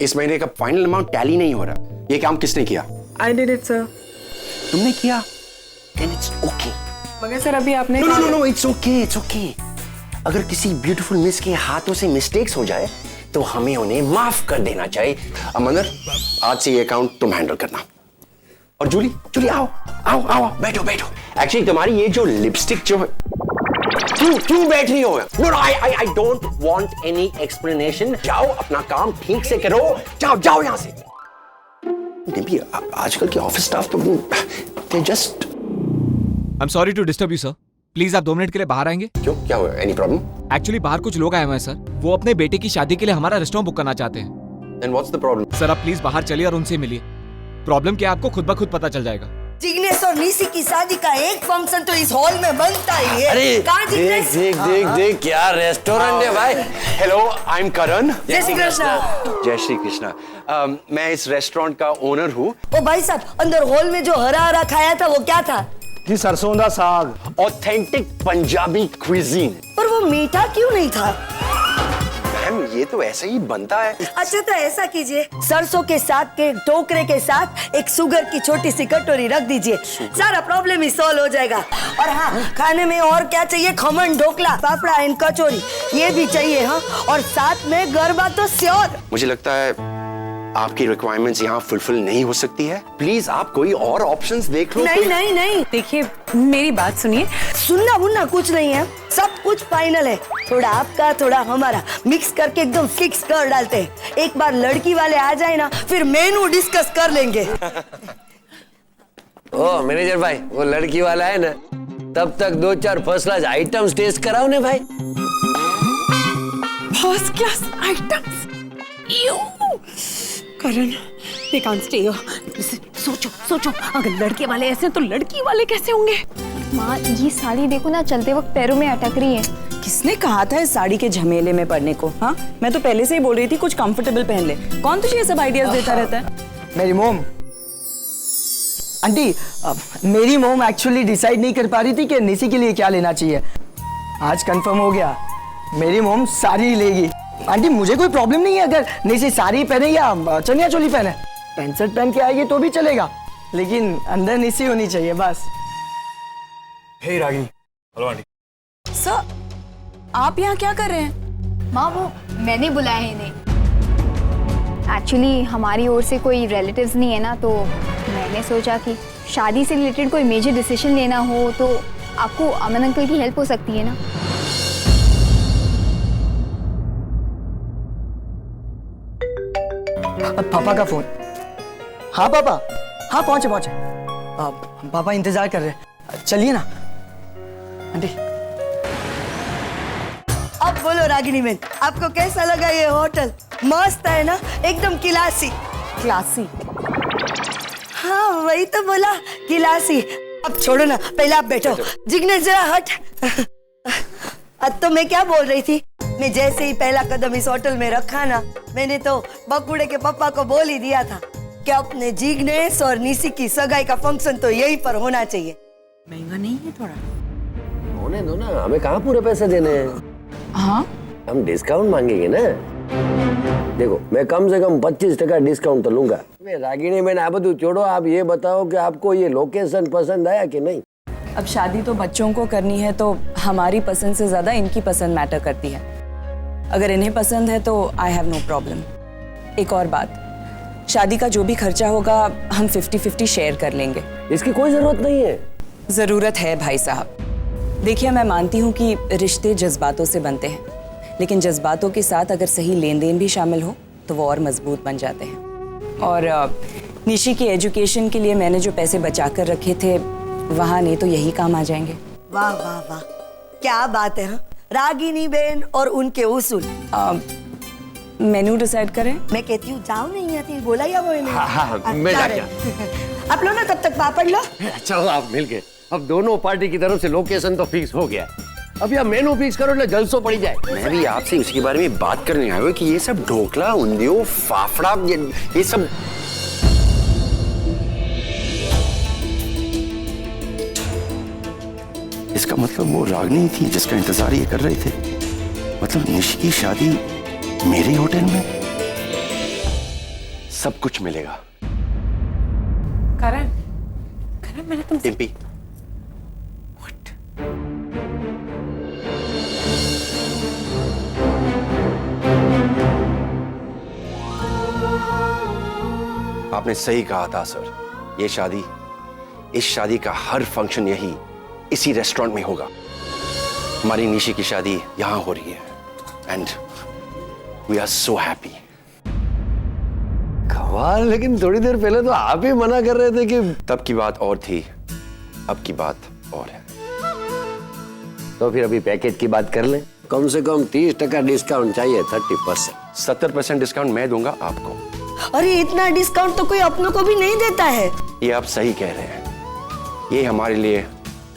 इस महीने का फाइनल अमाउंट टैली नहीं हो रहा। ये काम किसने किया? I did it, sir. तुमने किया? Then it's okay. मगर सर अभी आपने No, it's okay, it's okay. अगर किसी ब्यूटीफुल मिस के हाथों से मिस्टेक्स हो जाए तो हमें उन्हें माफ कर देना चाहिए। अमंदर, आज से ये अकाउंट तुम हैंडल करना। और जूली आओ बैठो। एक्चुअली तुम्हारी ये जो लिपस्टिक जो है, क्यों बैठ रही हो? No, I don't want any explanation. जाओ अपना काम ठीक से करो। जाओ यहाँ से। नहीं, आजकल के ऑफिस स्टाफ तो they just I'm sorry to disturb you, sir. Please आप 2 मिनट के लिए बाहर आएंगे? क्यों, क्या हुआ? Any problem? एक्चुअली बाहर कुछ लोग आए हुए हैं सर। वो अपने बेटे की शादी के लिए हमारा रेस्टोरेंट बुक करना चाहते हैं। Then what's the problem? Sir आप प्लीज बाहर चलिए और उनसे मिलिए। प्रॉब्लम क्या आपको खुद ब खुद पता चल जाएगा। जिग्नेश और निशी की शादी का एक फंक्शन तो इस हॉल में बनता ही है। अरे देख क्या रेस्टोरेंट है भाई। हेलो, आई एम करण। जय श्री कृष्णा। जय श्री कृष्णा। मैं इस रेस्टोरेंट का ओनर हूँ। ओ भाई साहब, अंदर हॉल में जो हरा खाया था वो क्या था? जी सरसों दा साग। Authentic Punjabi cuisine. पर वो मीठा क्यों नहीं था? मैम, ये तो ऐसे ही बनता है। अच्छा तो ऐसा कीजिए, सरसों के साग के टोकरे के साथ एक शुगर की छोटी सी कटोरी रख दीजिए, सारा प्रॉब्लम ही सॉल्व हो जाएगा। और हाँ, खाने में और क्या चाहिए? खमन, ढोकला, पापड़ा एंड कचौरी, ये भी चाहिए। हाँ, और साथ में गरबा तो श्योर। मुझे लगता है आपकी रिक्वायरमेंट्स यहाँ फुलफिल नहीं हो सकती है। प्लीज आप कोई और ऑप्शंस देख लो। नहीं। देखिए मेरी बात सुनिए। सुनना वुनना कुछ नहीं है, सब कुछ फाइनल है। थोड़ा आपका थोड़ा हमारा मिक्स करके एकदम फिक्स कर डालते हैं। एक बार लड़की वाले आ जाए ना, फिर मेनू डिस्कस कर लेंगे। ओ मैनेजर भाई, वो लड़की वाला है ना, तब तक 2-4 फर्स्ट क्लास आइटम्स टेस्ट कराओ ने भाई। First class items? Karan, they can't stay here. सोचो, अगर लड़के वाले ऐसे हैं तो लड़की वाले कैसे होंगे? माँ, ये साड़ी देखो ना, चलते वक्त पैरों में अटक रही है। किसने कहा था इस साड़ी के झमेले में पड़ने को? हाँ, मैं तो पहले से ही बोल रही थी कुछ कंफर्टेबल पहन ले। कौन तुझे ये सब आइडियाज देता रहता है? मेरी मोम। आंटी, मेरी मोम एक्चुअली डिसाइड नहीं कर पा रही थी कि निशी के लिए क्या लेना चाहिए। आज कंफर्म हो गया, मेरी मोम साड़ी ही लेगी। आंटी, मुझे कोई प्रॉब्लम नहीं है अगर निशी साड़ी पहने या चनिया चोली पहने। पैंट शर्ट पहन के आएगी तो भी चलेगा, लेकिन अंदर निशी होनी चाहिए बस। Hey Ragini. Hello aunty. Sir, आप यहाँ क्या कर रहे हैं? माँ, वो मैंने बुलाया है इन्हें। एक्चुअली हमारी ओर से कोई रिलेटिव्स नहीं है ना, तो मैंने सोचा कि शादी से रिलेटेड कोई मेजर डिसीजन लेना हो तो आपको अमन अंकल की हेल्प हो सकती है ना। पापा का फोन। हाँ पापा, हाँ पहुंचे। पापा इंतजार कर रहे हैं, चलिए ना। आंटी, अब बोलो रागिनी बहन, आपको कैसा लगा ये होटल? मस्त है ना, एकदम क्लासी। हाँ वही तो बोला, क्लासी। अब छोड़ो ना, पहले आप बैठो। जिग्नेश जरा हट। अब तो मैं क्या बोल रही थी, मैं जैसे ही पहला कदम इस होटल में रखा ना, मैंने तो बकुड़े के पापा को बोल ही दिया था कि अपने जिग्नेश और निशी की सगाई का फंक्शन तो यहीं पर होना चाहिए। महंगा नहीं है थोड़ा? होने दो ना, हमें कहाँ पूरे पैसे देने हैं। हाँ, हम डिस्काउंट मांगेंगे ना। देखो, मैं कम से कम 25% डिस्काउंट तो लूंगा। रागिनी मैंने आप બધું छोड़ो, आप ये बताओ कि आपको ये लोकेशन पसंद आया कि नहीं? अब शादी तो बच्चों को करनी है, तो हमारी पसंद से ज्यादा इनकी पसंद मैटर करती है। अगर इन्हें पसंद है तो आई हैव नो प्रॉब्लम। एक और बात, शादी का जो भी खर्चा होगा हम 50-50 शेयर कर लेंगे। इसकी कोई जरूरत नहीं है। जरूरत है भाई साहब। देखिए, मैं मानती हूँ कि रिश्ते जज्बातों से बनते हैं, लेकिन जज्बातों के साथ अगर सही लेन देन भी शामिल हो तो वो और मजबूत बन जाते हैं। और निशी की एजुकेशन के लिए मैंने जो पैसे बचा कर रखे थे, वहाँ नहीं तो यही काम आ जाएंगे। वाह वाह वाह, क्या बात है। हाँ? रागिनी बहन और उनके उसूल। मेन्यू डिसाइड करें? मैं कहती हूँ जाओ, नहीं आती बोला या वो नहीं? हाँ, मैं जाके आप लो ना, तब तक पापड़ लो। चलो आप मिल गए। अब दोनों पार्टी की तरफ से लोकेशन तो फिक्स हो गया। अब यह मेनू फिक्स करो ना, जलसो पड़ी जाए। मैं भी आपसे उसके बारे में बात करने आया हूँ कि ये सब ढोकला, उंधियो, फाफड़ा, ये सब इसका मतलब वो रागिनी थी जिसका इंतजार ये कर रहे थे। मतलब निशी की शादी मेरे होटल में। सब कुछ मिलेगा। करण, करण मैंने तुमसे डिम्पी, आपने सही कहा था सर। ये शादी, इस शादी का हर फंक्शन यही इसी रेस्टोरेंट में होगा। हमारी निशी की शादी यहां हो रही है and we are so happy. कमाल, लेकिन थोड़ी देर पहले तो आप ही मना कर रहे थे कि। तब की बात और थी, अब की बात और है। तो फिर अभी पैकेज की बात कर लें। कम से कम 30% डिस्काउंट चाहिए। 30%। 70% डिस्काउंट मैं दूंगा आपको। अरे इतना डिस्काउंट तो कोई अपनों को भी नहीं देता है। ये आप सही कह रहे हैं, ये हमारे लिए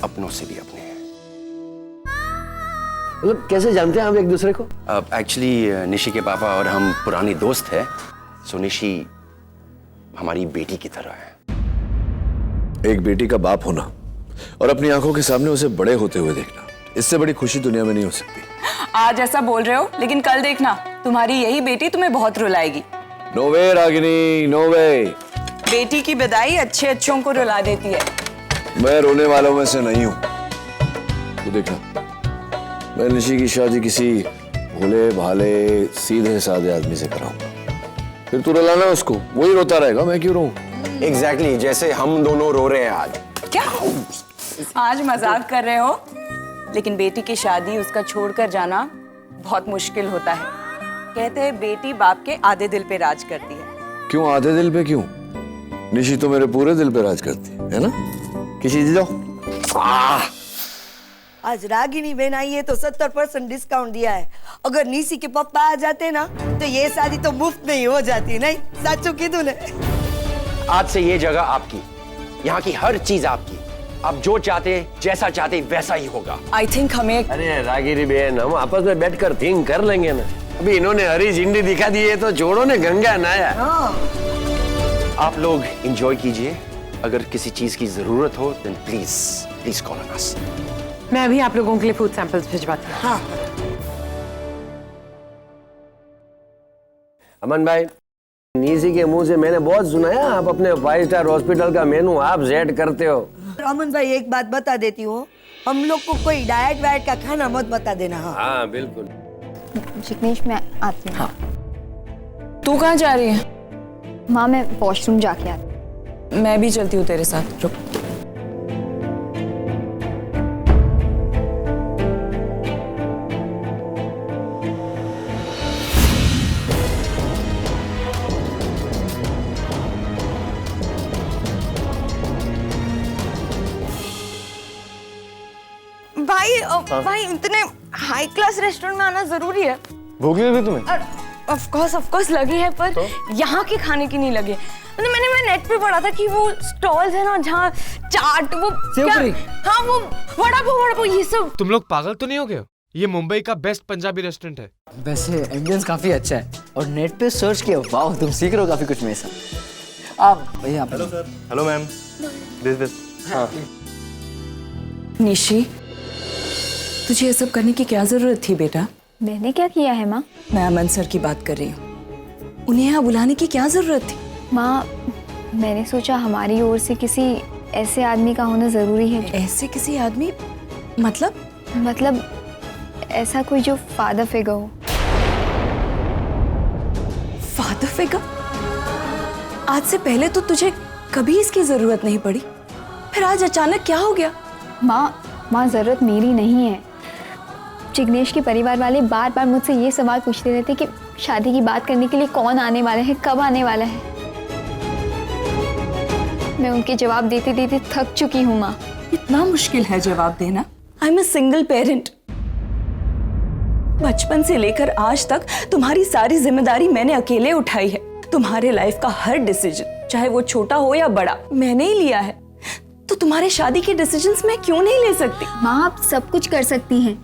अपनों से भी अपने हैं। मतलब कैसे जानते हैं आप एक दूसरे को? एक्चुअली निशी के पापा और हम पुरानी दोस्त हैं, सो निशी हमारी बेटी की तरह है। एक बेटी का बाप होना और अपनी आंखों के सामने उसे बड़े होते हुए देखना, इससे बड़ी खुशी दुनिया में नहीं हो सकती। आज ऐसा बोल रहे हो, लेकिन कल देखना तुम्हारी यही बेटी तुम्हें बहुत रुलाएगी। नो वे रागिनी, नो वे। बेटी की विदाई अच्छे अच्छों को रुला देती है। मैं रोने वालों में से नहीं हूं। तो देखना, मैं निशी की शादी किसी भोले भाले सीधे साधे आदमी से कराऊंगा। फिर तू रुलाना उसको, वही रोता रहेगा, मैं क्यों रोऊं? एग्जैक्टली जैसे हम दोनों रो रहे हैं आज। क्या आज मजाक कर रहे हो? लेकिन बेटी की शादी, उसका छोड़कर जाना बहुत मुश्किल होता है। कहते हैं बेटी बाप के आधे दिल पे राज करती है। क्यों आधे दिल पे क्यों? निशी तो मेरे पूरे दिल पे राज करती है ना? किसी दे दो। आज रागिनी बहन आई है तो 70% डिस्काउंट दिया है। अगर निशी के पप्पा आ जाते ना तो ये शादी तो मुफ्त में ही हो जाती। नहीं साचू की तूने? आज से ये जगह आपकी, यहाँ की हर चीज आपकी। आप जो चाहते, जैसा चाहते वैसा ही होगा। आई थिंक हमें। अरे रागिनी बहन, हम आपस में बैठकर थिंक कर लेंगे ना। अभी इन्होंने हरी झंडी दिखा दी है तो जोड़ो ने गंगा नहाया। आप लोग एंजॉय कीजिए। अगर किसी चीज की जरूरत हो then please please call on us. मैं अभी आप लोगों के लिए फूड सैंपल्स भिजवाती हूँ। हाँ। अमन भाई, निशी के मुंह से मैंने बहुत सुना है आप अपने 5 स्टार हॉस्पिटल का मेनू आप सेट करते हो। अमन भाई एक बात बता देती हूँ, हम लोग को कोई डाइट वाइट का खाना मत बता देना। हाँ बिल्कुल। जिग्नेश मैं आती हूँ। तू कहाँ जा रही है? माँ मैं वॉशरूम जाके आती। मैं भी चलती हूँ तेरे साथ। रुक। भाई इतने हाई क्लास रेस्टोरेंट में आना जरूरी है? भूख लगी तुम्हें? ऑफ कोर्स लगी है, पर तो? यहाँ के खाने की नहीं लगी। मतलब मैं नेट पे पढ़ा था कि वो स्टॉल्स है ना जहाँ चाट, वो क्या, हाँ वो वड़ा पाव ये सब। तुम लोग पागल तो नहीं हो गए? ये मुंबई का बेस्ट पंजाबी रेस्टोरेंट है। वैसे एम्बियंस काफी अच्छा है और नेट पे सर्च किया। वाह, तुम सीख रहे हो काफी कुछ मेरे साथ। आप भैया। Hello sir. Hello ma'am. This. हाँ। निशी, तुझे ये सब करने की क्या जरूरत थी बेटा? मैंने क्या किया है माँ? मैं अमन सर की बात कर रही हूँ। उन्हें यहाँ बुलाने की क्या जरूरत थी? माँ मैंने सोचा हमारी ओर से किसी ऐसे आदमी का होना जरूरी है। ऐसे किसी आदमी? मतलब ऐसा कोई जो फादर फिगर हो। Father figure? आज से पहले तो तुझे कभी इसकी जरूरत नहीं पड़ी, फिर आज अचानक क्या हो गया? माँ जरूरत मेरी नहीं है। जिग्नेश के परिवार वाले बार बार मुझसे ये सवाल पूछते रहते कि शादी की बात करने के लिए कौन आने वाला है, कब आने वाला है। मैं उनके जवाब देते देते थक चुकी हूँ माँ। इतना मुश्किल है जवाब देना? I am a single parent. बचपन से लेकर आज तक तुम्हारी सारी जिम्मेदारी मैंने अकेले उठाई है। तुम्हारे लाइफ का हर डिसीजन, चाहे वो छोटा हो या बड़ा, मैंने ही लिया है। तो तुम्हारे शादी के डिसीजंस मैं क्यों नहीं ले सकती? माँ आप सब कुछ कर सकती हैं,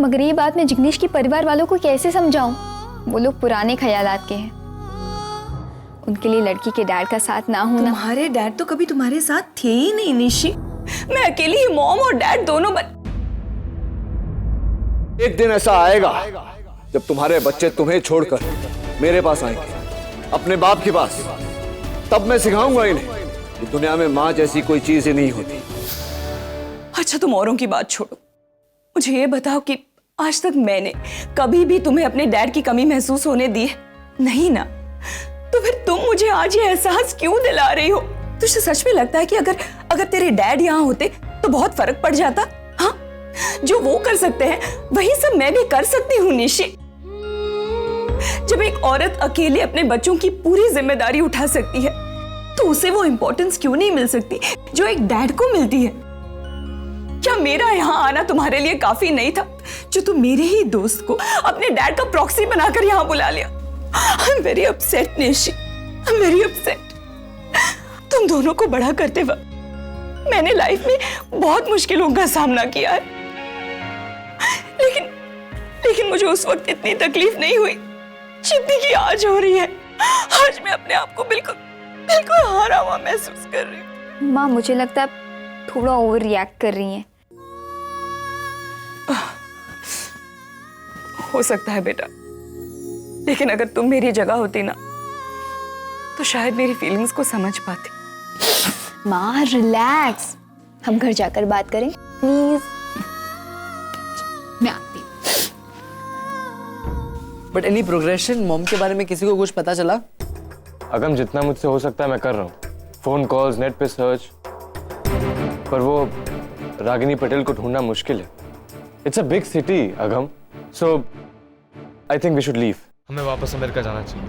मगर ये बात मैं जिग्नेश के परिवार वालों को कैसे समझाऊं? वो लोग पुराने ख्यालात के हैं। उनके लिए लड़की के डैड का साथ ना होना। तुम्हारे डैड तो कभी तुम्हारे साथ थे ही नहीं निशी। मैं अकेली ही मॉम और डैड दोनों एक दिन ऐसा आएगा जब तुम्हारे बच्चे तुम्हें छोड़कर मेरे पास आएंगे अपने बाप के पास, तब मैं सिखाऊंगा इन्हें कि दुनिया में माँ जैसी कोई चीज ही नहीं होती। अच्छा तुम औरों की बात छोड़ो, मुझे ये बताओ कि आज तक मैंने कभी भी तुम्हें अपने डैड की कमी महसूस होने दी है? नहीं ना? तो फिर तुम मुझे आज ये एहसास क्यों दिला रही हो? तुझे सच में लगता है कि अगर तेरे डैड यहाँ होते तो बहुत फर्क पड़ जाता? हाँ, जो वो कर सकते हैं वही सब मैं भी कर सकती हूँ निशी। जब एक औरत अकेले अपने बच्चों की पूरी जिम्मेदारी उठा सकती है तो उसे वो इंपॉर्टेंस क्यों नहीं मिल सकती जो एक डैड को मिलती है? क्या मेरा यहाँ आना तुम्हारे लिए काफी नहीं था जो तुम मेरे ही दोस्त को अपने डैड का प्रॉक्सी बनाकर यहाँ बुला लिया? I am very upset Nishi, I am very upset. तुम दोनों को बड़ा करते वक्त मैंने लाइफ में बहुत मुश्किलों का सामना किया है, लेकिन मुझे उस वक्त इतनी तकलीफ नहीं हुई जितनी की आज हो रही है। आज मैं अपने आप को बिल्कुल हारा हुआ महसूस कर रही हूँ। माँ, मुझे लगता है आप थोड़ा ओवर रिएक्ट कर रही हैं। हो सकता है बेटा, लेकिन अगर तुम मेरी जगह होती ना तो शायद मेरी फीलिंग्स को समझ पाती। माँ रिलैक्स, हम घर जाकर बात करें प्लीज। मैं आती हूँ। But any progression? मॉम के बारे में किसी को कुछ पता चला? अगम, जितना मुझसे हो सकता है मैं कर रहा हूँ। फोन कॉल्स, नेट पे सर्च, पर वो रागिनी पटेल को ढूंढना मुश्किल है। It's a big city Agam, so I think we should leave. हमें वापस अमेरिका जाना चाहिए।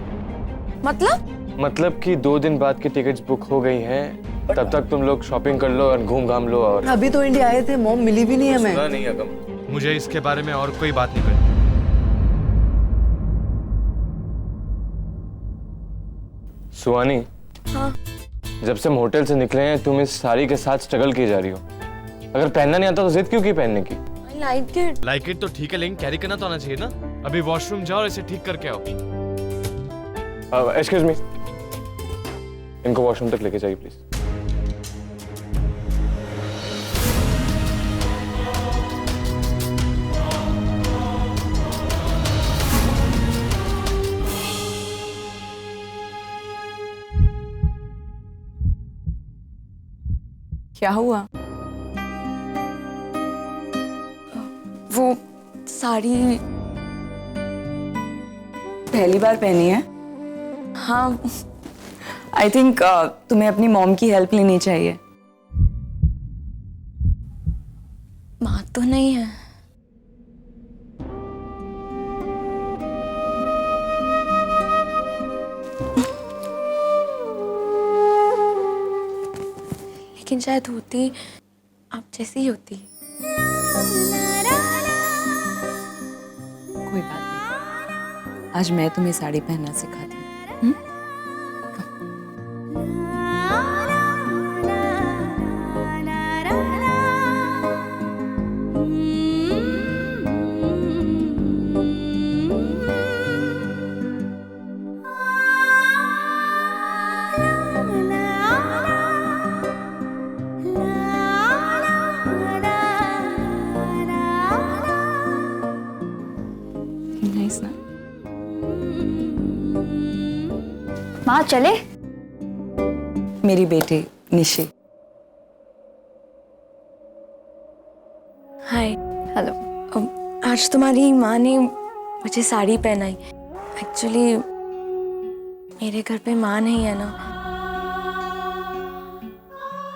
मतलब कि 2 दिन बाद की टिकट्स बुक हो गई हैं, तब तक तुम लोग शॉपिंग कर लो और घूम घाम लो। और अभी तो इंडिया आए थे, मॉम मिली भी नहीं हमें। सुना नहीं अगम, मुझे इसके बारे में और कोई बात नहीं करनी। सुहानी, हाँ? जब से हम होटल से निकले हैं तुम इस साड़ी के साथ स्ट्रगल की जा रही हो। अगर पहनना नहीं आता तो जिद क्यों की पहनने की? लाइक इट तो ठीक है, लेकिन कैरी करना तो आना चाहिए ना। अभी वॉशरूम जाओ और इसे ठीक करके आओ। एक्सक्यूज मी, इनको वॉशरूम तक लेके जाइए प्लीज। क्या हुआ? वो साड़ी पहली बार पहनी है? हाँ, आई थिंक तुम्हें अपनी मॉम की हेल्प लेनी चाहिए। माँ तो नहीं है। लेकिन शायद होती आप जैसी ही होती। कोई बात नहीं, आज मैं तुम्हें साड़ी पहनना सिखाती हूँ। नाइस ना? माँ चले? मेरी बेटी निशी। हाय। हेलो। आज तुम्हारी माँ ने मुझे साड़ी पहनाई। एक्चुअली मेरे घर पे माँ नहीं है ना,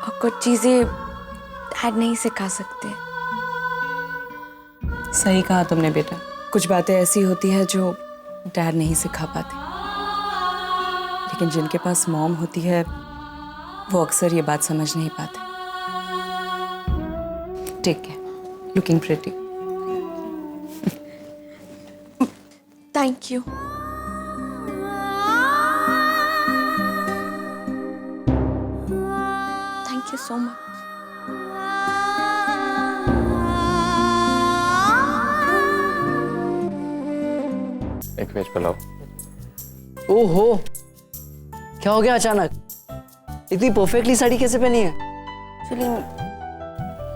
और कुछ चीजें डैड नहीं सिखा सकते। सही कहा तुमने बेटा, कुछ बातें ऐसी होती है जो डैड नहीं सिखा पाते, लेकिन जिनके पास मॉम होती है वो अक्सर ये बात समझ नहीं पाते। Take care, looking pretty. Thank you. Thank you so much. एक वेज पुलाव। ओहो, क्या हो गया अचानक? इतनी परफेक्टली साड़ी कैसे पहनी है? एक्चुअली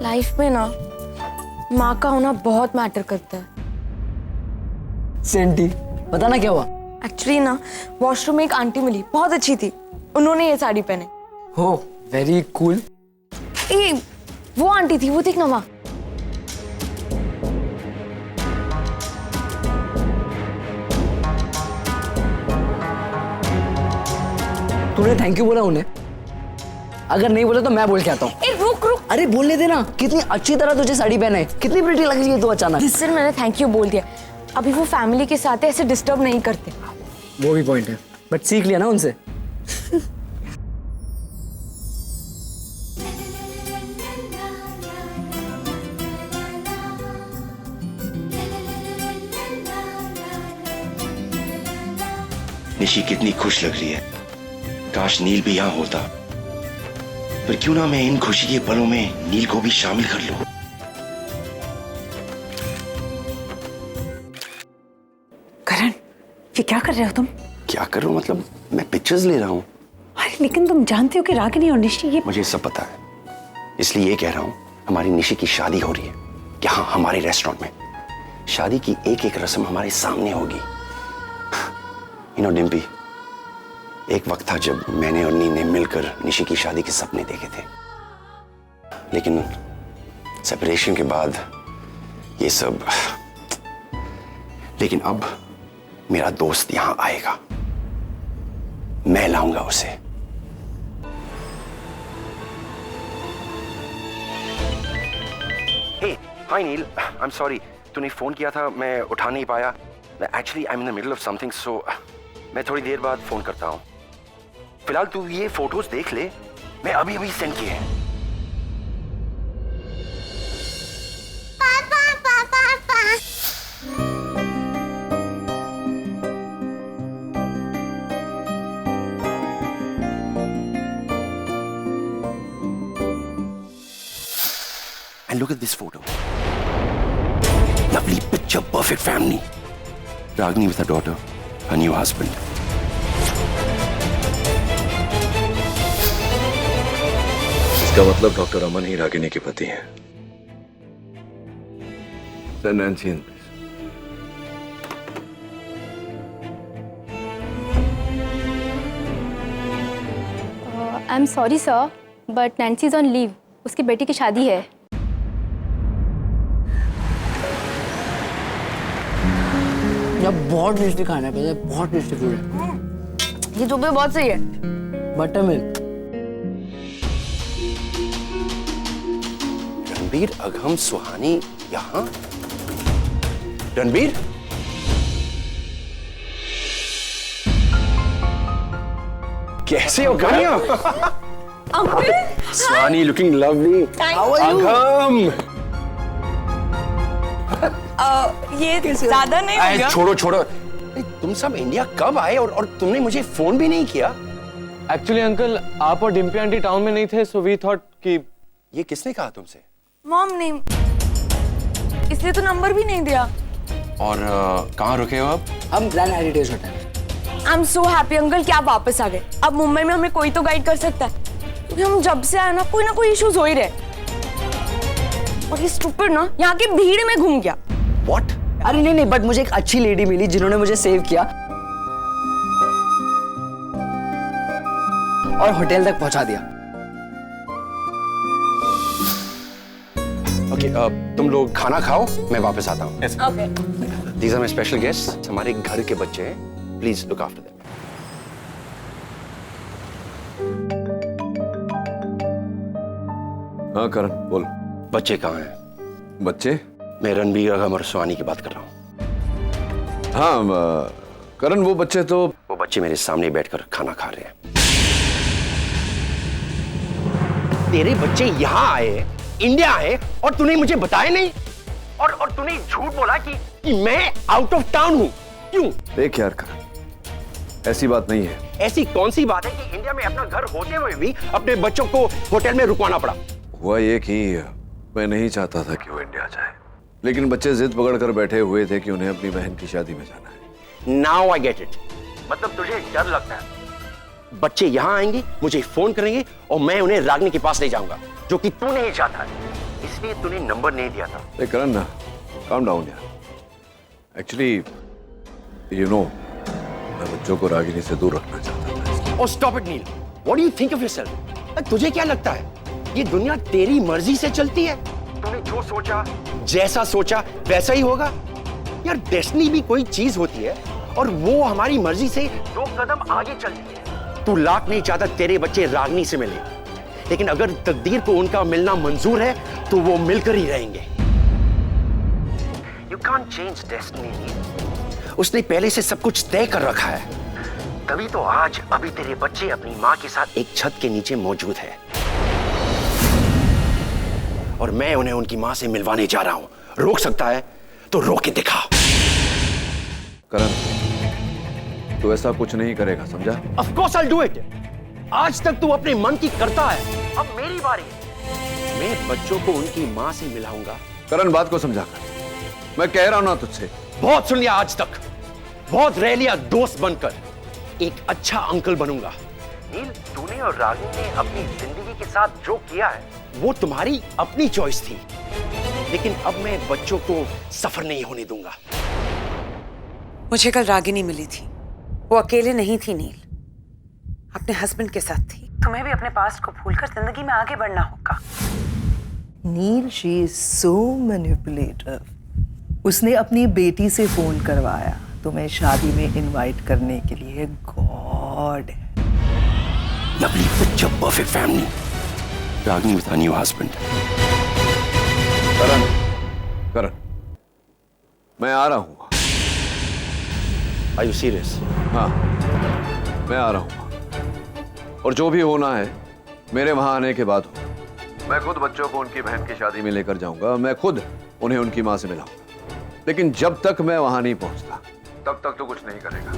लाइफ में ना माँ का होना बहुत मैटर करता है। सेंटी, बताना क्या हुआ? एक्चुअली ना वॉशरूम में एक आंटी मिली, बहुत अच्छी थी, उन्होंने ये साड़ी पहने। हो वेरी कूल। ए, वो आंटी थी, वो देख ना वहाँ। तूने थैंक यू बोला उन्हें? अगर नहीं बोला तो मैं बोल के आता हूँ। ए रुक रुक, अरे बोलने देना, कितनी अच्छी तरह तुझे साड़ी पहने, कितनी प्रिटी लग रही है तू अचानक। जिस दिन मैंने थैंक यू बोल दिया, अभी वो फैमिली के साथ है, ऐसे डिस्टर्ब नहीं करते। वो भी पॉइंट है, बट सीख लिया ना उनसे। निशी कितनी खुश लग रही है। काश नील भी यहाँ होता, पर क्यों ना मैं इन खुशी के पलों में नील को भी शामिल कर लूं। करण, ये क्या कर रहे हो तुम? क्या करूं मतलब, मैं पिक्चर्स ले रहा हूं। अरे लेकिन तुम जानते हो कि रागिनी और निशी ये... मुझे सब पता है, इसलिए ये कह रहा हूं, हमारी निशी की शादी हो रही है यहाँ हमारे रेस्टोरेंट में। शादी की एक एक रस्म हमारे सामने होगी। डिम्पी, एक वक्त था जब मैंने और नी ने मिलकर निशी की शादी के सपने देखे थे, लेकिन सेपरेशन के बाद ये सब। लेकिन अब मेरा दोस्त यहां आएगा, मैं लाऊंगा उसे। Hey, hi Neel, I am sorry, तूने फोन किया था, मैं उठा नहीं पाया। Actually I am in the middle of something, so मैं थोड़ी देर बाद फोन करता हूं। फिलहाल तू ये फोटोज देख ले, मैं अभी अभी सेंड किए हैं। पापा पापा पापा। And look at this photo. Lovely picture, perfect family. Ragini with her daughter, her new husband. इसका मतलब डॉक्टर अमन ही रागिनी के पति हैं। Nancy, I am sorry sir, but Nancy is on leave, उसकी बेटी की शादी है। बहुत टेस्टी खाना है, पता है, बहुत टेस्टी फूड है। ये तो भी बहुत सही है। Butter milk. रणबीर, अगम, सुहानी यहाँ? रणबीर, कैसे हो Ganiya? Uncle, Suhani looking lovely. How are you? Agam, ये ज्यादा नहीं हो गया? छोड़ो छोड़ो, तुम सब इंडिया कब आए और तुमने मुझे फोन भी नहीं किया? एक्चुअली अंकल, आप और डिम्पी आंटी टाउन में नहीं थे, सो वी थॉट कि... ये किसने कहा तुमसे? मॉम ने, इसलिए तो नंबर भी नहीं दिया। और कहाँ रुके हो अब? हम grand heritage hotel. I am so happy uncle कि आप वापस आ गए। अब मुंबई में हमें कोई तो गाइड कर सकता है, क्योंकि हम जब से आए ना कोई इश्यूज हो ही रहे। और ये स्टूपिड ना यहाँ की भीड़ में घूम गया। What? अरे नहीं, बट मुझे एक अच्छी लेडी मिली जिन्होंने मुझे सेव किया और होटल तक पहुंचा दिया। ओके, तुम लोग खाना खाओ, मैं वापस आता हूँ। Okay. These are my special guests, हमारे घर के बच्चे हैं, प्लीज लुक आफ्टर देम। हाँ करण, बोल। बच्चे कहाँ हैं? बच्चे? मैं रणबीर, अगम और सुहानी की बात कर रहा हूँ। हाँ करण, वो बच्चे मेरे सामने बैठकर खाना खा रहे हैं। तेरे बच्चे यहाँ आए, इंडिया आए, और तूने मुझे बताया नहीं, और तूने झूठ बोला कि मैं आउट ऑफ टाउन हूँ। क्यों? देख यार करण, ऐसी बात नहीं है। ऐसी कौन सी बात है कि इंडिया में अपना घर होते हुए भी अपने बच्चों को होटल में रुकवाना पड़ा? हुआ ये कि मैं नहीं चाहता था कि वो इंडिया जाए, लेकिन बच्चे जिद पकड़ कर बैठे हुए थे कि उन्हें अपनी बहन की शादी में जाना है। Now I get it. मतलब तुझे डर लगता है बच्चे यहाँ आएंगे, मुझे फोन करेंगे और मैं उन्हें रागिनी के पास ले जाऊंगा, जो कि तू नहीं चाहता है, इसलिए तूने नंबर नहीं दिया था। करण ना, calm down यार। एक्चुअली यू नो मैं बच्चों को रागिनी से दूर रखना चाहता था इसलिए। और stop it Neel, what do you think of yourself? तुझे क्या लगता है ये दुनिया तेरी मर्जी से चलती है? तूने जो सोचा, जैसा सोचा वैसा ही होगा। यार डेस्टिनी भी कोई चीज होती है और वो हमारी मर्जी से 2 कदम आगे चलती है। तू लाख नहीं चाहता तेरे बच्चे रागिनी से मिले, लेकिन अगर तकदीर को उनका मिलना मंजूर है तो वो मिलकर ही रहेंगे। You can't change destiny. उसने पहले से सब कुछ तय कर रखा है, तभी तो आज अभी तेरे बच्चे अपनी माँ के साथ एक छत के नीचे मौजूद है और मैं उन्हें उनकी माँ से मिलवाने जा रहा हूँ। रोक सकता है तो रोक के दिखा। करण, तू ऐसा कुछ नहीं करेगा, समझा? Of course I'll do it. आज तक तू अपने मन की करता है, अब मेरी बारी है। मैं बच्चों को उनकी माँ से मिलाऊंगा। करण, बात को समझा कर, मैं कह रहा हूं ना तुझसे। बहुत सुन लिया आज तक, बहुत रह लिया दोस्त बनकर। एक अच्छा अंकल बनूंगा। नील, तूने और रागिनी ने अपनी जिंदगी के साथ जो किया है वो तुम्हारी अपनी चॉइस थी, लेकिन अब मैं बच्चों को सफर नहीं होने दूंगा। मुझे कल रागिनी मिली थी, वो अकेले नहीं थी नील, अपने हस्बैंड के साथ थी। तुम्हें भी अपने पास्ट को भूलकर जिंदगी में आगे बढ़ना होगा। नील, शी इज सो मैनिपुलेटिव। उसने अपनी बेटी से फोन करवाया तुम्हें शादी में इनवाइट करने के लिए। God, lovely picture, perfect family, Ragini with new husband. Karan, Karan, मैं आ रहा हूं। Are you serious? हाँ, मैं आ रहा हूं और जो भी होना है मेरे वहां आने के बाद हो। मैं खुद बच्चों को उनकी बहन की शादी में लेकर जाऊंगा, मैं खुद उन्हें उनकी मां से मिलाऊंगा। लेकिन जब तक मैं वहां नहीं पहुंचता तब तक तो कुछ नहीं करेगा।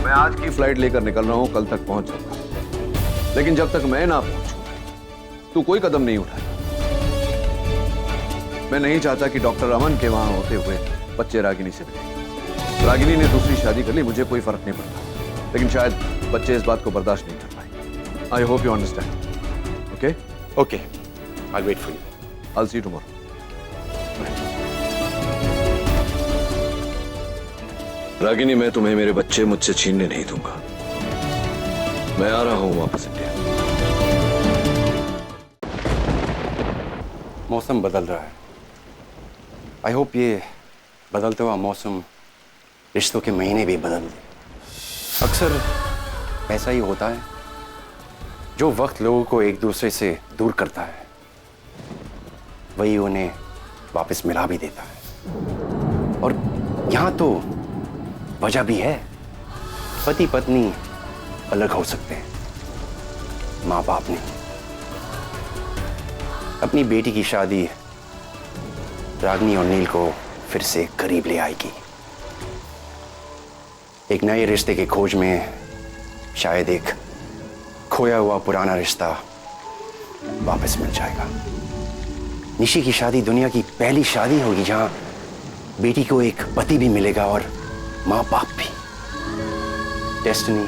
मैं आज की फ्लाइट लेकर निकल रहा हूं, कल तक पहुंच जाऊंगा, लेकिन जब तक मैं ना पहुंचूं तू कोई कदम नहीं उठाएगा। मैं नहीं चाहता कि डॉक्टर अमन के वहां होते हुए बच्चे रागिनी से मिले। रागिनी ने दूसरी शादी कर ली, मुझे कोई फर्क नहीं पड़ता, लेकिन शायद बच्चे इस बात को बर्दाश्त नहीं कर पाए। I hope you understand. Okay? Okay, I wait for you. I see you tomorrow. Ragini, मैं तुम्हें मेरे बच्चे मुझसे छीनने नहीं दूंगा। मैं आ रहा हूं वापस इंडिया। मौसम बदल रहा है। आई होप ये बदलता हुआ मौसम रिश्तों के महीने भी बदल दे। अक्सर ऐसा ही होता है, जो वक्त लोगों को एक दूसरे से दूर करता है वही उन्हें वापस मिला भी देता है। और यहाँ तो वजह भी है। पति पत्नी अलग हो सकते हैं, माँ बाप नहीं। अपनी बेटी की शादी रागिनी और नील को फिर से करीब ले आएगी। एक नए रिश्ते की खोज में शायद एक खोया हुआ पुराना रिश्ता वापस मिल जाएगा। निशी की शादी दुनिया की पहली शादी होगी जहां बेटी को एक पति भी मिलेगा और माँ बाप भी। Destiny,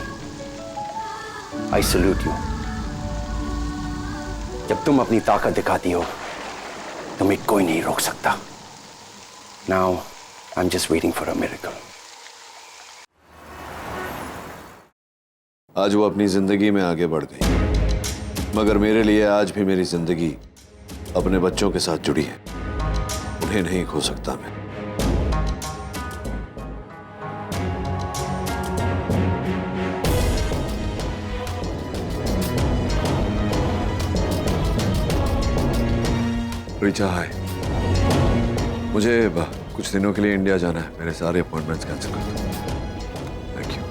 I salute you. जब तुम अपनी ताकत दिखाती हो तुम्हें कोई नहीं रोक सकता। Now I am just waiting for a miracle. आज वो अपनी जिंदगी में आगे बढ़ गई, मगर मेरे लिए आज भी मेरी जिंदगी अपने बच्चों के साथ जुड़ी है। उन्हें नहीं खो सकता मैं। रिचा, हाय। मुझे कुछ दिनों के लिए इंडिया जाना है। मेरे सारे अपॉइंटमेंट्स कैंसिल कर दो। Thank you.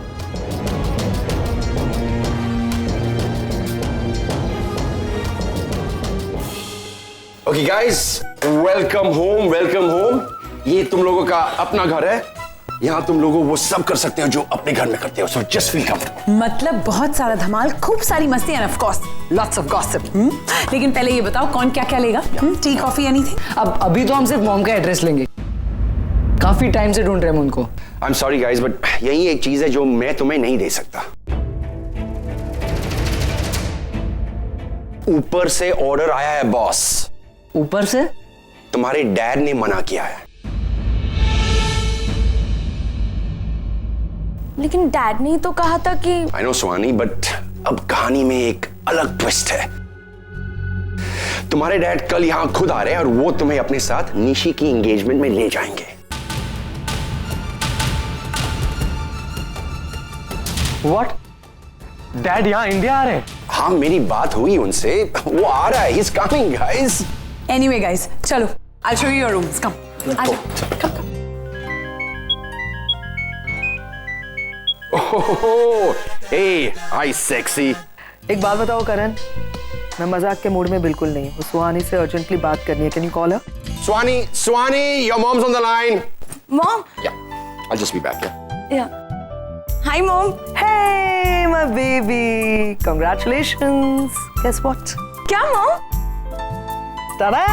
Okay guys, welcome home, welcome home. ये तुम लोगों का अपना घर है। यहाँ तुम लोगों वो सब कर सकते हो जो अपने घर में करते हो। So just feel comfortable. मतलब बहुत सारा धमाल, खूब सारी मस्ती end of course lots of gossip. लेकिन पहले ये बताओ कौन क्या क्या लेगा? T, coffee, anything? अब अभी तो हम सिर्फ मॉम का एड्रेस लेंगे। काफी टाइम से ढूंढ रहे हैं उनको। आई एम सॉरी गाइस, बट यही एक चीज है जो मैं तुम्हें नहीं दे सकता। ऊपर से ऑर्डर आया है बॉस। ऊपर से? तुम्हारे डैड ने मना किया है। लेकिन डैड ने तो कहा था कि आई नो सुहानी, बट अब कहानी में एक अलग ट्विस्ट है। तुम्हारे डैड कल यहां खुद आ रहे हैं और वो तुम्हें अपने साथ निशी की एंगेजमेंट में ले जाएंगे। व्हाट? डैड यहाँ इंडिया आ रहे हैं? हाँ, मेरी बात हुई उनसे, वो आ रहा है। He is coming guys. Anyway guys, चलो, I show you your rooms. Come, आ जाओ। Hey, hi sexy. एक बात बताओ करण, मैं मजाक के मूड में बिल्कुल नहीं हूँ। सुहानी से अर्जेंटली बात करनी है। Can you call her? Swani, your mom's on the line. Mom. Yeah, I'll just be back. या hi mom. Hey, my baby. Congratulations. Guess what? क्या मॉम? Ta-da!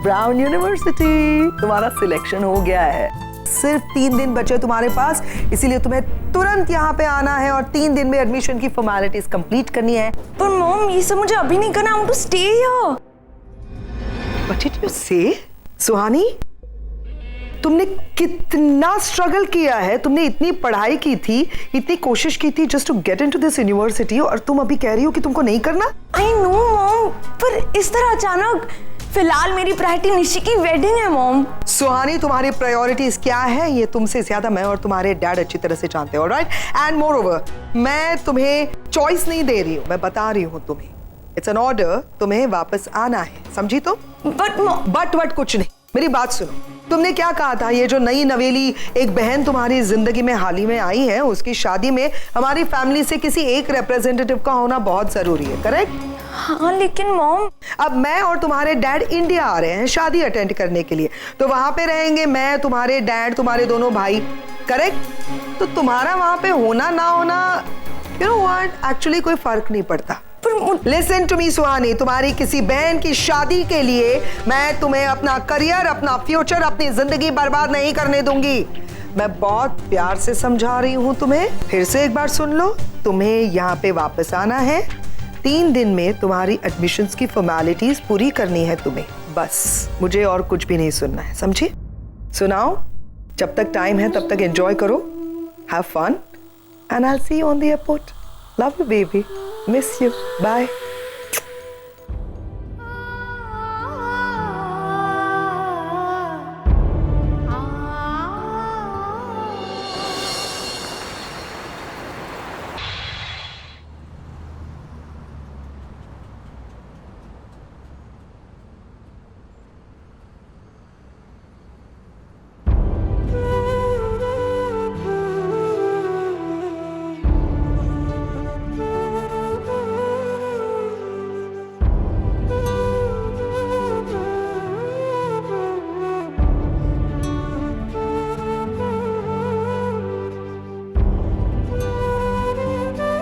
ब्राउन यूनिवर्सिटी, तुम्हारा सिलेक्शन हो गया है। सिर्फ 3 दिन बचे तुम्हारे पास, इसीलिए तुम्हें तुरंत यहाँ पे आना है और 3 दिन में एडमिशन की फॉर्मेलिटीज कंप्लीट करनी है। पर मॉम, ये सब मुझे अभी नहीं करना। I want to stay here. What did you say? Suhani, तुमने कितना स्ट्रगल किया है, तुमने इतनी पढ़ाई की थी, इतनी कोशिश की थी just to get into this university, और तुम अभी कह रही हो कि तुमको नहीं करना? आई नो मॉम, पर इस तरह अचानक। फिलहाल मेरी प्रायोरिटी निशी की वेडिंग है मॉम। सुहानी, तुम्हारी प्रायोरिटीज क्या है ये तुमसे ज्यादा मैं और तुम्हारे डैड अच्छी तरह से जानते हो, राइट? एंड मोर ओवर, मैं तुम्हें चॉइस नहीं दे रही हूँ, मैं बता रही हूँ तुम्हें। इट्स एन ऑर्डर, तुम्हें वापस आना है, समझी? तो बट कुछ नहीं, मेरी बात सुनो। तुमने क्या कहा था, ये जो नई नवेली एक बहन तुम्हारी जिंदगी में हाल ही में आई है, उसकी शादी में हमारी फैमिली से किसी एक रिप्रेजेंटेटिव का होना बहुत जरूरी है, करेक्ट? हाँ, लेकिन मॉम, अब मैं और तुम्हारे डैड इंडिया आ रहे हैं शादी अटेंड करने के लिए, तो वहां पे रहेंगे मैं, तुम्हारे डैड, तुम्हारे दोनों भाई, करेक्ट? तो तुम्हारा वहां पे होना ना होना, यू नो व्हाट, एक्चुअली कोई फर्क नहीं पड़ता। लिसन टू मी सुहानी, तुम्हारी किसी बहन की शादी के लिए मैं तुम्हें अपना करियर, अपना फ्यूचर, अपनी जिंदगी बर्बाद नहीं करने दूंगी। मैं बहुत प्यार से समझा रही हूँ तुम्हें, फिर से एक बार सुन लो। तुम्हें यहाँ पे वापस आना है, 3 दिन में तुम्हारी एडमिशन्स की फॉर्मेलिटीज पूरी करनी है तुम्हें, बस। मुझे और कुछ भी नहीं सुनना है, समझी? सुनाओ, जब तक टाइम है तब तक एंजॉय करो, have fun, and I will see you on the airport. Love you baby, miss you, bye.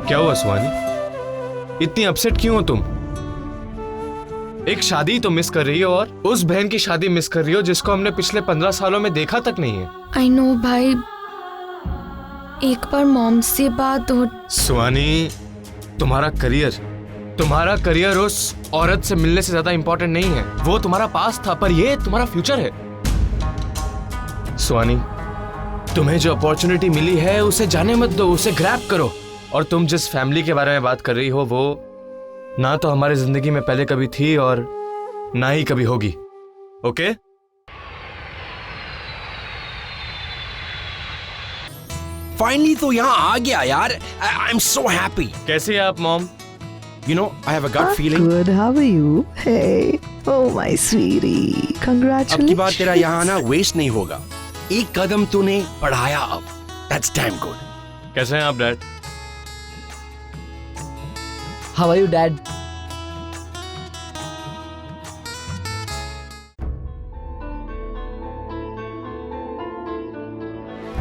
क्या हुआ सुहानी, इतनी अपसेट क्यों हो तुम? एक शादी तो मिस कर रही हो और उस बहन की शादी मिस कर रही हो जिसको हमने पिछले 15 सालों में देखा तक नहीं है। आई नो भाई, एक बार मॉम से बात हो। सुहानी, तुम्हारा करियर उस औरत से मिलने से ज्यादा इंपॉर्टेंट नहीं है। वो तुम्हारा पास्ट था, पर ये तुम्हारा फ्यूचर है। सुहानी, तुम्हें जो अपॉर्चुनिटी मिली है उसे जाने मत दो, उसे ग्रैब करो। और तुम जिस फैमिली के बारे में बात कर रही हो, वो ना तो हमारी जिंदगी में पहले कभी थी और ना ही कभी होगी, ओके? फाइनली तो यहाँ आ गया यार। I am so happy. कैसी है आप mom? You know, I have a gut feeling. Good, how are you? Hey, oh my sweetie, congratulations. अब की बात तेरा यहाँ आना वेस्ट नहीं होगा। एक कदम तूने बढ़ाया अब। That's damn good. कैसे हैं आप dad? How are you, Dad?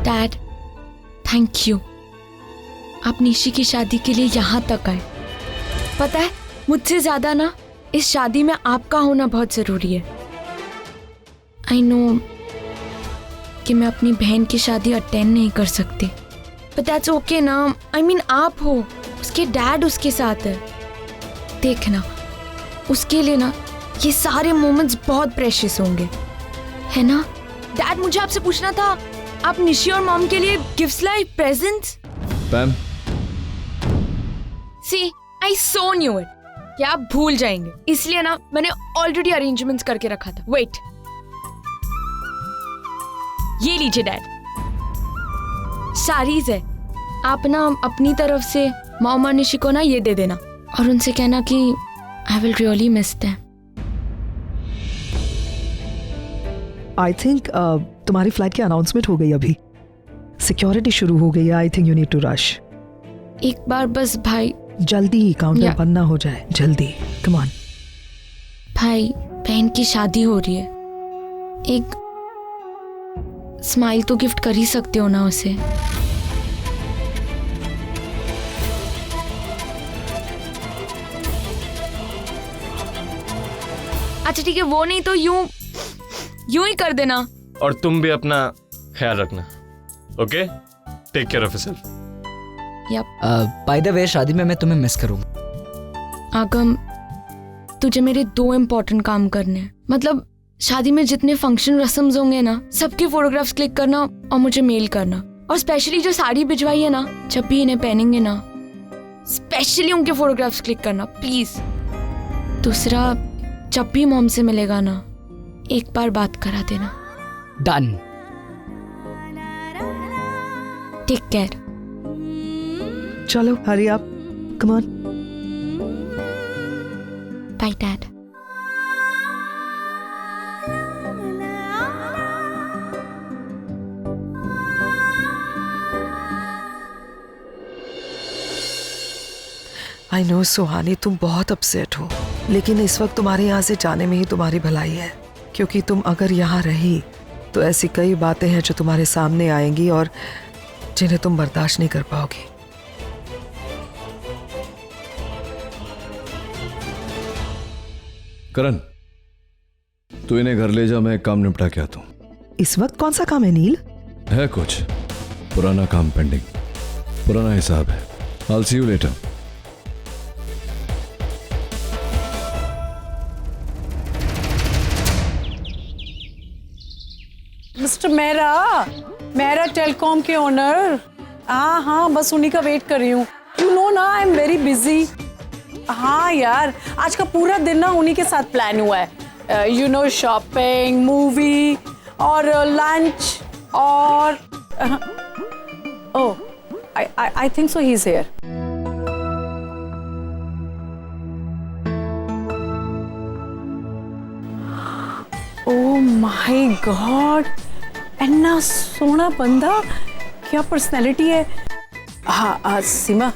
Dad, thank you. आप निशी की शादी के लिए यहाँ तक आए। पता है, मुझसे ज्यादा ना इस शादी में आपका होना बहुत जरूरी है। आई नो कि मैं अपनी बहन की शादी अटेंड नहीं कर सकती, बट दैट्स ओके ना। आई मीन, आप हो, उसके डैड उसके साथ है। देखना, उसके लिए ना ये सारे मोमेंट्स बहुत प्रेशियस होंगे, है ना? डैड, मुझे आपसे पूछना था, आप निशी और मॉम के लिए गिफ्ट्स लाए, presents. Pam, see I so knew it कि आप भूल जाएंगे, इसलिए ना मैंने ऑलरेडी अरेंजमेंट्स करके रखा था। वेट, ये लीजिए डैड, साड़ीज है। आप ना अपनी तरफ से मॉम और निशी को ना ये दे देना और उनसे कहना कि I will really miss them. I think तुम्हारी फ्लाइट की अनाउंसमेंट हो गई, अभी सिक्योरिटी शुरू हो गई है। I think you need to rush. एक बार बस भाई, जल्दी काउंटर बंद ना हो जाए, जल्दी कम ऑन। भाई बहन की शादी हो रही है, एक स्माइल तो गिफ्ट कर ही सकते हो ना उसे। अच्छा ठीक है, वो नहीं तो यूं ही कर देना। और तुम भी अपना ख्याल रखना, okay? Take care of yourself. By the way, शादी में मैं तुम्हें मिस करूंगा। आगम, तुझे मेरे 2 इम्पोर्टेंट काम करने हैं। मतलब शादी में जितने फंक्शन रस्म्स होंगे ना, सबके फोटोग्राफ्स क्लिक करना और मुझे मेल करना। और स्पेशली जो साड़ी भिजवाई है ना, जब भी इन्हें पहनेंगे ना, स्पेशली उनके फोटोग्राफ्स क्लिक करना प्लीज। दूसरा, जब भी मॉम से मिलेगा ना, एक बार बात करा देना। डन। Take care. चलो हरी आप, come on. Bye dad. I know Suhani, तुम बहुत अपसेट हो, लेकिन इस वक्त तुम्हारे यहाँ से जाने में ही तुम्हारी भलाई है, क्योंकि तुम अगर यहाँ रही तो ऐसी कई बातें हैं जो तुम्हारे सामने आएंगी और जिन्हें तुम बर्दाश्त नहीं कर पाओगी। करण, तू इन्हें घर ले जा, मैं एक काम निपटा के आता हूँ। इस वक्त कौन सा काम है नील? है कुछ पुराना काम पेंडिंग, पुराना हिसाब है। I'll see you later. Mister Mehra telecom के ओनर। हाँ, बस उन्हीं का वेट कर रही हूँ। यू नो ना, आई एम वेरी बिजी। हाँ यार, आज का पूरा दिन ना उन्हीं के साथ प्लान हुआ है। यू नो, शॉपिंग, मूवी और लंच और oh, I think so he is here. Oh my God, इतना सोना बंदा, क्या पर्सनैलिटी है। हाँ सीमा,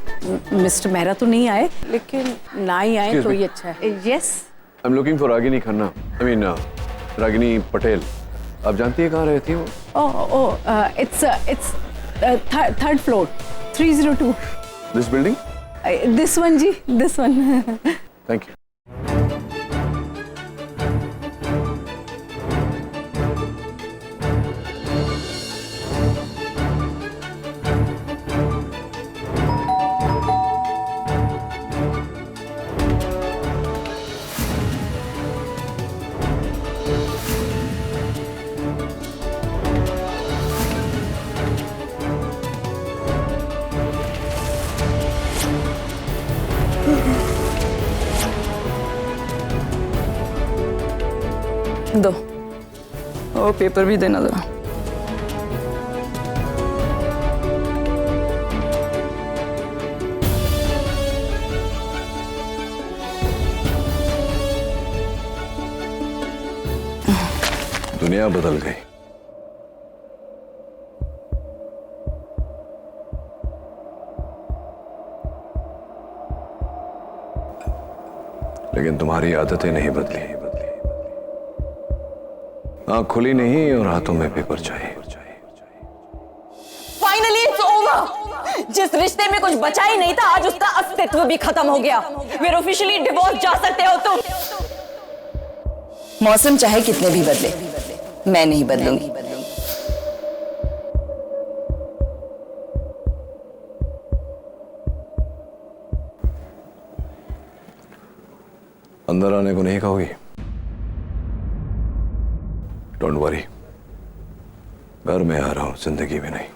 मिस्टर मेहरा तो नहीं आए, लेकिन ना ही आए तो ही अच्छा है। Yes, I am looking for Ragini Khanna, I mean Ragini Patel. आप जानती है कहाँ रहती है वो? It's third floor, 302। This building? This one ji, this one. Thank you. दो, और पेपर भी देना जरा। दुनिया बदल गई। लेकिन तुम्हारी आदतें नहीं बदली। आँख खुली नहीं और हाथों में पेपर चाहिए। Finally it's over. जिस रिश्ते में कुछ बचा ही नहीं था, आज उसका अस्तित्व भी खत्म हो गया। वी आर ऑफिशियली डिवोर्स, जा सकते हो तुम। मौसम चाहे कितने भी बदले, मैं नहीं बदलूंगी। अंदर आने को नहीं कहोगी? डोंट वरी, घर में आ रहा हूं, जिंदगी में नहीं।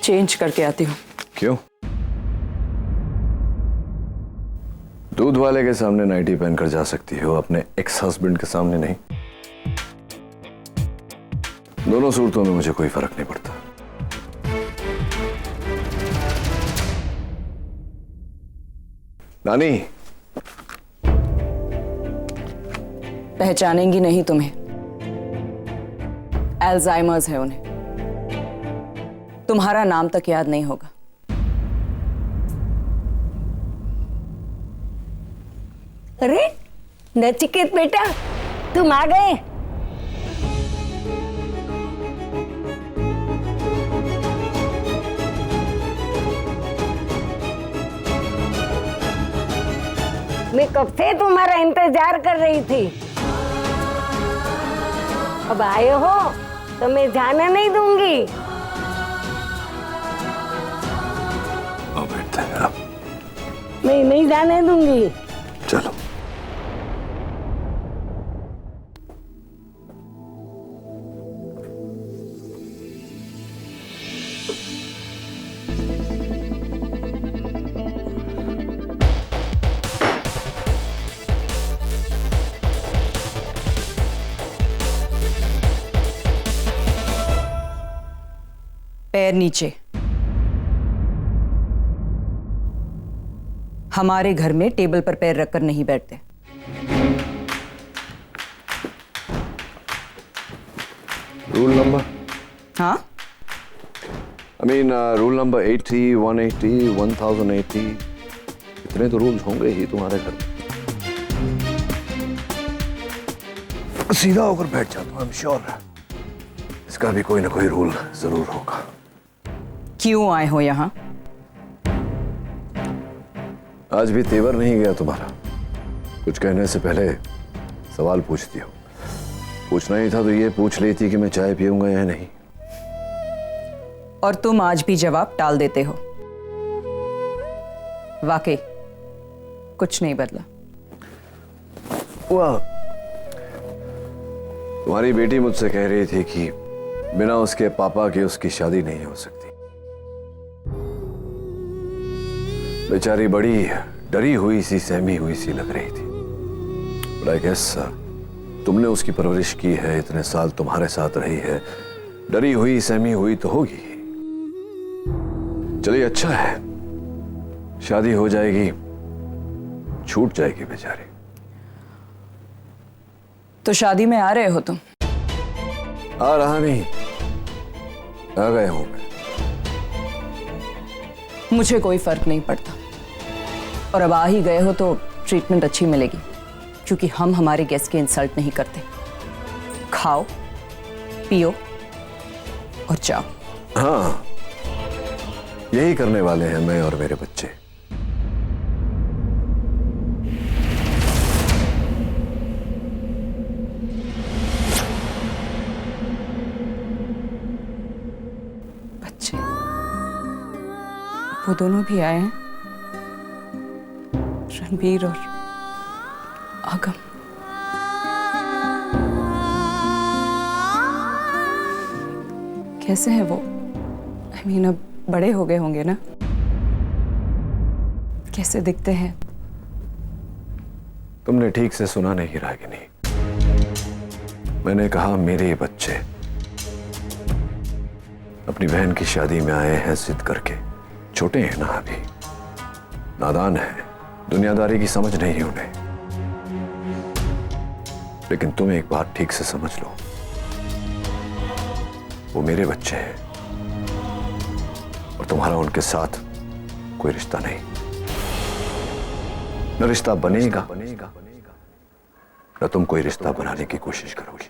चेंज करके आती हूँ। क्यों? दूध वाले के सामने नाइटी पहनकर जा सकती हो, अपने एक्स हस्बैंड के सामने नहीं। दोनों सूरतों में मुझे कोई फर्क नहीं पड़ता। नानी, पहचानेंगी नहीं तुम्हें। एल्जाइमर्स है उन्हें, तुम्हारा नाम तक याद नहीं होगा। अरे नचिकेत बेटा, तुम आ गए। मैं कब से तुम्हारा इंतजार कर रही थी। अब आए हो तो मैं जाने नहीं दूंगी। बैठते हैं आप। मैं नहीं जाने दूंगी। चलो। पैर नीचे। हमारे घर में टेबल पर पैर रखकर नहीं बैठते। Rule number? हाँ, I mean, रूल नंबर 80, 180, 1080, इतने तो रूल्स होंगे ही तुम्हारे घर में। सीधा होकर बैठ जाता हूँ, I'm sure इसका भी कोई ना कोई रूल जरूर होगा। क्यों आए हो यहाँ? आज भी तेवर नहीं गया तुम्हारा। कुछ कहने से पहले सवाल पूछती हो। पूछना ही था तो ये पूछ लेती कि मैं चाय पीऊंगा या नहीं। और तुम आज भी जवाब टाल देते हो। वाकई कुछ नहीं बदला। वाह, तुम्हारी बेटी मुझसे कह रही थी कि बिना उसके पापा के उसकी शादी नहीं हो सकती। बेचारी बड़ी डरी हुई सी, सहमी हुई सी लग रही थी। But I guess, तुमने उसकी परवरिश की है, इतने साल तुम्हारे साथ रही है, डरी हुई सहमी हुई तो होगी। चलिए अच्छा है, शादी हो जाएगी, छूट जाएगी बेचारी। तो शादी में आ रहे हो तुम? आ रहा नहीं, आ गए हूं मैं। मुझे कोई फर्क नहीं पड़ता। और अब आ ही गए हो तो ट्रीटमेंट अच्छी मिलेगी, क्योंकि हम हमारे गेस्ट के इंसल्ट नहीं करते। खाओ, पियो और जाओ। हाँ, यही करने वाले हैं मैं और मेरे बच्चे। बच्चे? वो दोनों भी आए हैं, रणबीर और आगम। कैसे हैं वो? I mean, अब बड़े हो गए होंगे ना? कैसे दिखते हैं? तुमने ठीक से सुना नहीं रागिनी। मैंने कहा मेरे बच्चे। अपनी बहन की शादी में आए हैं जिद करके। छोटे हैं ना अभी, नादान हैं, दुनियादारी की समझ नहीं उन्हें। लेकिन तुम एक बात ठीक से समझ लो, वो मेरे बच्चे हैं और तुम्हारा उनके साथ कोई रिश्ता नहीं। न रिश्ता बनेगा न तुम कोई रिश्ता बनाने की कोशिश करोगे।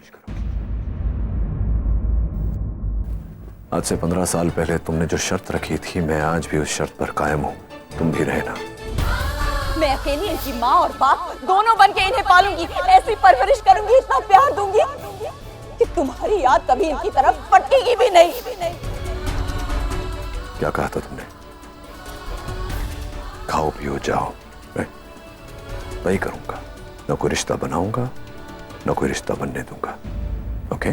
आज से 15 साल पहले तुमने जो शर्त रखी थी, मैं आज भी उस शर्त पर कायम हूं। तुम भी रहना। मैं अकेली इनकी माँ और बाप दोनों बन के इन्हें पालूंगी, ऐसी परवरिश करूंगी, इतना प्यार दूंगी कि तुम्हारी याद कभी इनकी तरफ फटकेगी भी नहीं। क्या कहा था तुमने? खाओ पियो जाओ, मैं वही करूंगा। न कोई रिश्ता बनाऊंगा, न कोई रिश्ता बनने दूंगा। ओके?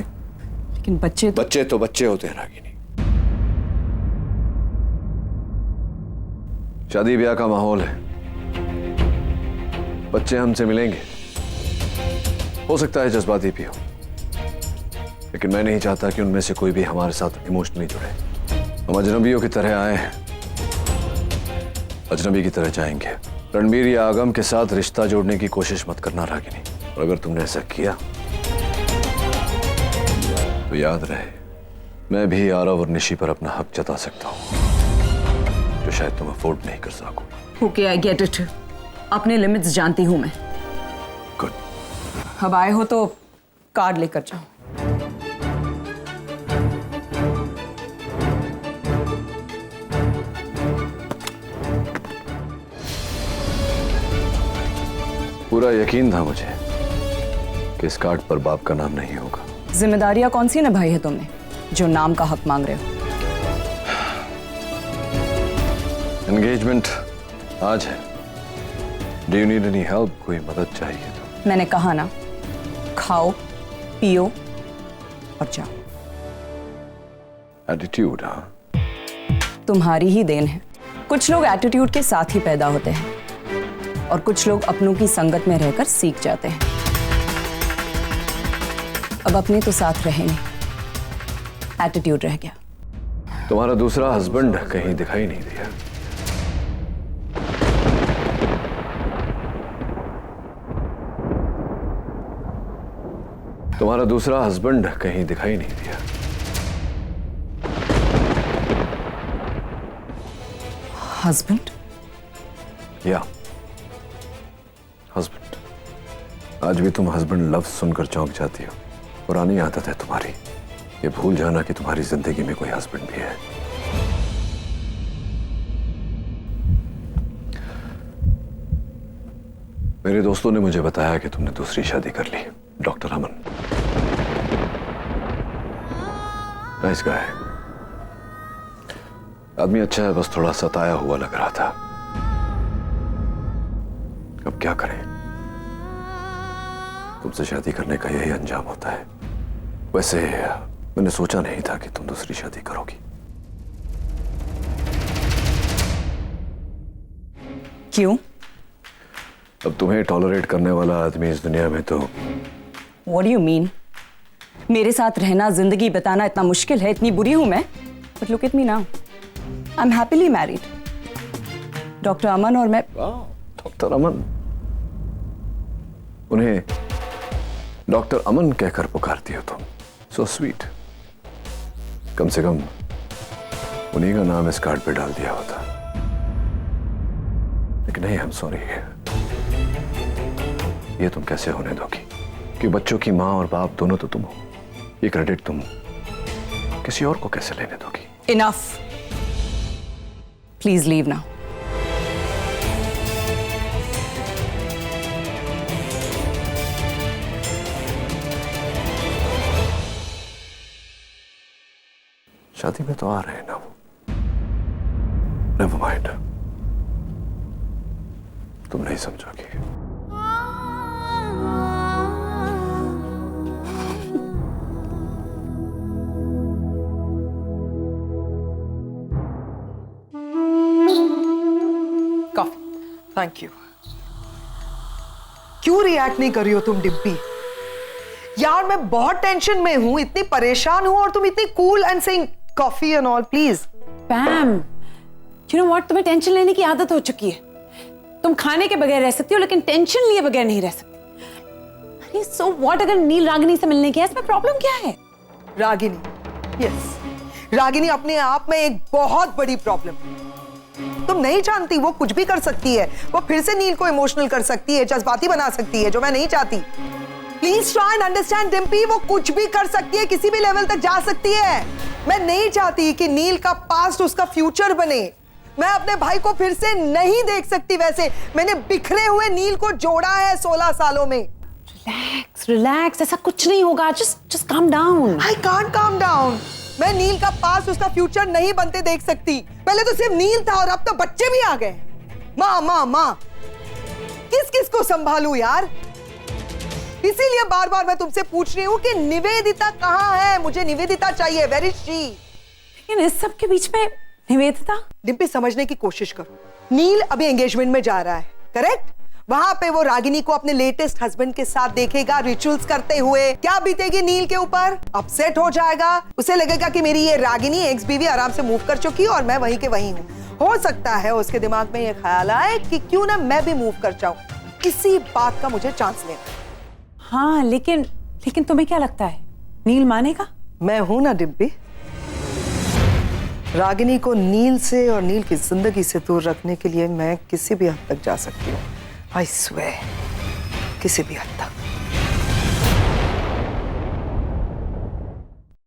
लेकिन बच्चे तो बच्चे होते हैं रागिनी। शादी ब्याह का माहौल है, बच्चे हमसे मिलेंगे। हो सकता है जज्बाती भी हो, लेकिन मैं नहीं चाहता कि उनमें से कोई भी हमारे साथ इमोशनली जुड़े। हम अजनबियों की तरह आए हैं, अजनबी की तरह जाएंगे। रणबीर या आगम के साथ रिश्ता जोड़ने की कोशिश मत करना रागिनी, और अगर तुमने ऐसा किया तो याद रहे मैं भी आरव और निशी पर अपना हक जता सकता हूं, जो शायद तुम अफोर्ड नहीं कर सको। Okay, I get it. अपने लिमिट्स जानती हूं मैं। गुड। अब आए हो तो कार्ड लेकर जाओ। पूरा यकीन था मुझे कि इस कार्ड पर बाप का नाम नहीं होगा। जिम्मेदारियां कौन सी निभाई है तुमने जो नाम का हक मांग रहे हो? एंगेजमेंट आज है। Do you need any help? कोई मदद चाहिए तो? मैंने कहा ना, खाओ पियो और जाओ। एटीट्यूड? हाँ, तुम्हारी ही देन है। कुछ लोग एटीट्यूड के साथ ही पैदा होते हैं और कुछ लोग अपनों की संगत में रहकर सीख जाते हैं। अब अपने तो साथ रहे नहीं, एटीट्यूड रह गया। तुम्हारा दूसरा हस्बैंड कहीं दिखाई नहीं दिया। तुम्हारा दूसरा हस्बैंड कहीं दिखाई नहीं दिया। हस्बैंड? या हस्बैंड। आज भी तुम हस्बैंड लफ्ज सुनकर चौंक जाती हो। पुरानी आदत है तुम्हारी, ये भूल जाना कि तुम्हारी जिंदगी में कोई हस्बैंड भी है। मेरे दोस्तों ने मुझे बताया कि तुमने दूसरी शादी कर ली। डॉक्टर अमन, नाइस गाय, आदमी अच्छा है, बस थोड़ा सताया हुआ लग रहा था। अब क्या करें, तुमसे शादी करने का यही अंजाम होता है। वैसे मैंने सोचा नहीं था कि तुम दूसरी शादी करोगी। क्यों? अब तुम्हें टॉलरेट करने वाला आदमी इस दुनिया में तो। What do you mean? मेरे साथ रहना, जिंदगी बिताना इतना मुश्किल है? इतनी बुरी हूं मैं? But look at me now. I'm happily married. Doctor Aman और मैं। डॉक्टर अमन? उन्हें डॉक्टर अमन कहकर पुकारती हो तुम। So sweet. कम से कम उन्हीं का नाम इस कार्ड पे डाल दिया होता। लेकिन नहीं, I'm sorry। ये तुम कैसे होने दोगी कि बच्चों की माँ और बाप दोनों तो तुम हो, ये क्रेडिट तुम किसी और को कैसे लेने दोगी? Enough. Please leave now. शादी में तो आ रहे हैं ना वो। Never mind. तुम नहीं समझोगी। Thank you. क्यों रिएक्ट नहीं कर रही हो तुम डिम्पी? यार मैं बहुत टेंशन में हूं, इतनी परेशान हूं, और तुम इतनी cool and saying coffee and all. Please पैम, you know what, तुम्हें टेंशन लेने की आदत हो चुकी है। तुम खाने के बगैर रह सकती हो, लेकिन टेंशन लिए बगैर नहीं रह सकती। अरे सो व्हाट, अगर नील रागिनी से मिलने की है, इसमें प्रॉब्लम क्या है? रागिनी, यस, रागिनी अपने आप में एक बहुत बड़ी प्रॉब्लम है। तुम नहीं जानती वो कुछ भी कर सकती है। वो फिर से नील को इमोशनल कर सकती है, जज्बाती बना सकती है, जो मैं नहीं चाहती। Please try and understand Dimpy, वो कुछ भी कर सकती है, किसी भी लेवल तक जा सकती है। मैं नहीं चाहती कि नील का पास्ट उसका फ्यूचर बने। मैं अपने भाई को फिर से नहीं देख सकती। वैसे मैंने बिखरे हुए नील को जोड़ा है 16 सालों में। रिलैक्स रिलैक्स, ऐसा कुछ नहीं होगा। Just calm down. I can't calm down. मैं नील का पास उसका फ्यूचर नहीं बनते देख सकती। पहले तो सिर्फ नील था और अब तो बच्चे भी आ गए। माँ माँ माँ, किस किस को संभालूं यार। इसीलिए बार बार मैं तुमसे पूछ रही हूँ कि निवेदिता कहाँ है। मुझे निवेदिता चाहिए। Where is she? लेकिन इस सब के बीच में निवेदिता। डिम्पी, समझने की कोशिश करो। नील अभी एंगेजमेंट में जा रहा है, करेक्ट? वहां पे वो रागिनी को अपने लेटेस्ट हस्बैंड के साथ देखेगा रिचुअल्स करते हुए। क्या बीतेगी नील के ऊपर? अपसेट हो जाएगा। उसे लगेगा कि मेरी ये रागिनी एक्स बीवी आराम से मूव कर चुकी है और मैं वहीं के वहीं हूँ। हो सकता है उसके दिमाग में ये ख्याल आए कि क्यों ना मैं भी मूव कर जाऊं। इसी बात का मुझे चांस लेना। हाँ, लेकिन तुम्हें क्या लगता है नील मानेगा? मैं हूं ना डिम्पी। रागिनी को नील से और नील की जिंदगी से दूर रखने के लिए मैं किसी भी हद तक जा सकती हूँ। आई स्वेयर, किसी भी हद तक।